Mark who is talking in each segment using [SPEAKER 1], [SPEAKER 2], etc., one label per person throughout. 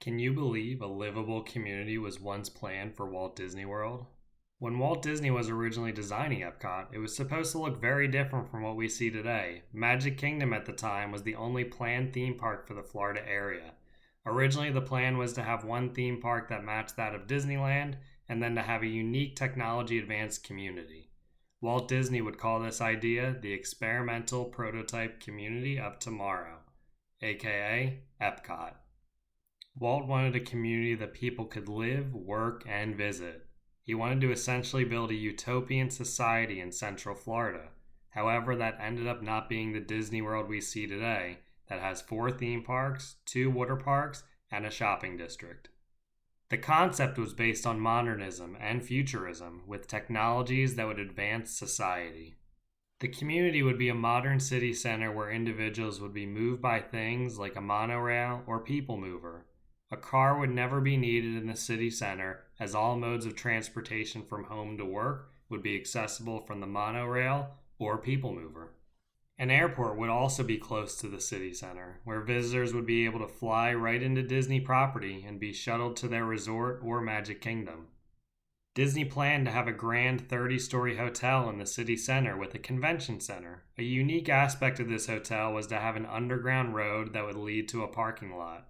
[SPEAKER 1] Can you believe a livable community was once planned for Walt Disney World? When Walt Disney was originally designing Epcot, it was supposed to look very different from what we see today. Magic Kingdom at the time was the only planned theme park for the Florida area. Originally, the plan was to have one theme park that matched that of Disneyland, and then to have a unique technology advanced community. Walt Disney would call this idea the Experimental Prototype Community of Tomorrow, aka Epcot. Walt wanted a community that people could live, work, and visit. He wanted to essentially build a utopian society in Central Florida. However, that ended up not being the Disney World we see today, that has 4 theme parks, 2 water parks, and a shopping district. The concept was based on modernism and futurism, with technologies that would advance society. The community would be a modern city center where individuals would be moved by things like a monorail or people mover. A car would never be needed in the city center, as all modes of transportation from home to work would be accessible from the monorail or people mover. An airport would also be close to the city center, where visitors would be able to fly right into Disney property and be shuttled to their resort or Magic Kingdom. Disney planned to have a grand 30-story hotel in the city center with a convention center. A unique aspect of this hotel was to have an underground road that would lead to a parking lot.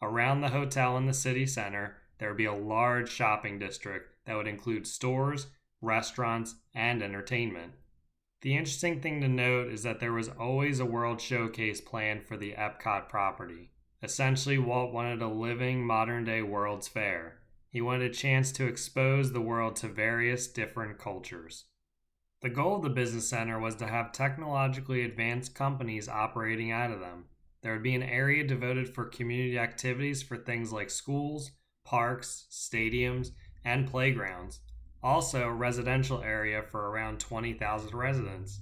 [SPEAKER 1] Around the hotel in the city center, there would be a large shopping district that would include stores, restaurants, and entertainment. The interesting thing to note is that there was always a World Showcase planned for the Epcot property. Essentially, Walt wanted a living, modern-day World's Fair. He wanted a chance to expose the world to various different cultures. The goal of the business center was to have technologically advanced companies operating out of them. There would be an area devoted for community activities for things like schools, parks, stadiums, and playgrounds. Also, a residential area for around 20,000 residents.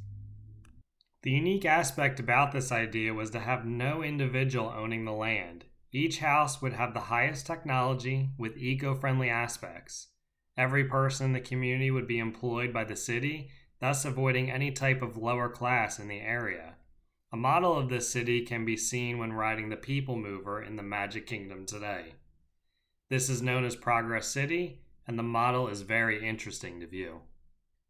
[SPEAKER 1] The unique aspect about this idea was to have no individual owning the land. Each house would have the highest technology with eco-friendly aspects. Every person in the community would be employed by the city, thus avoiding any type of lower class in the area. A model of this city can be seen when riding the People Mover in the Magic Kingdom today. This is known as Progress City, and the model is very interesting to view.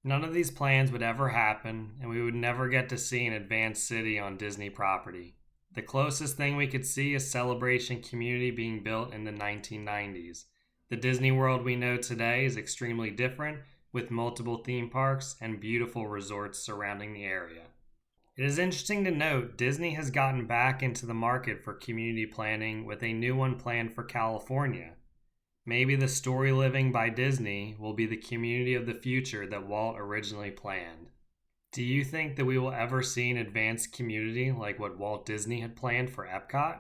[SPEAKER 1] None of these plans would ever happen, and we would never get to see an advanced city on Disney property. The closest thing we could see is Celebration Community being built in the 1990s. The Disney World we know today is extremely different, with multiple theme parks and beautiful resorts surrounding the area. It is interesting to note Disney has gotten back into the market for community planning with a new one planned for California. Maybe the story living by Disney will be the community of the future that Walt originally planned. Do you think that we will ever see an advanced community like what Walt Disney had planned for Epcot?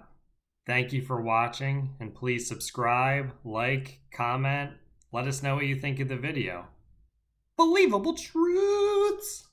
[SPEAKER 1] Thank you for watching, and please subscribe, like, comment, let us know what you think of the video. Believable truths!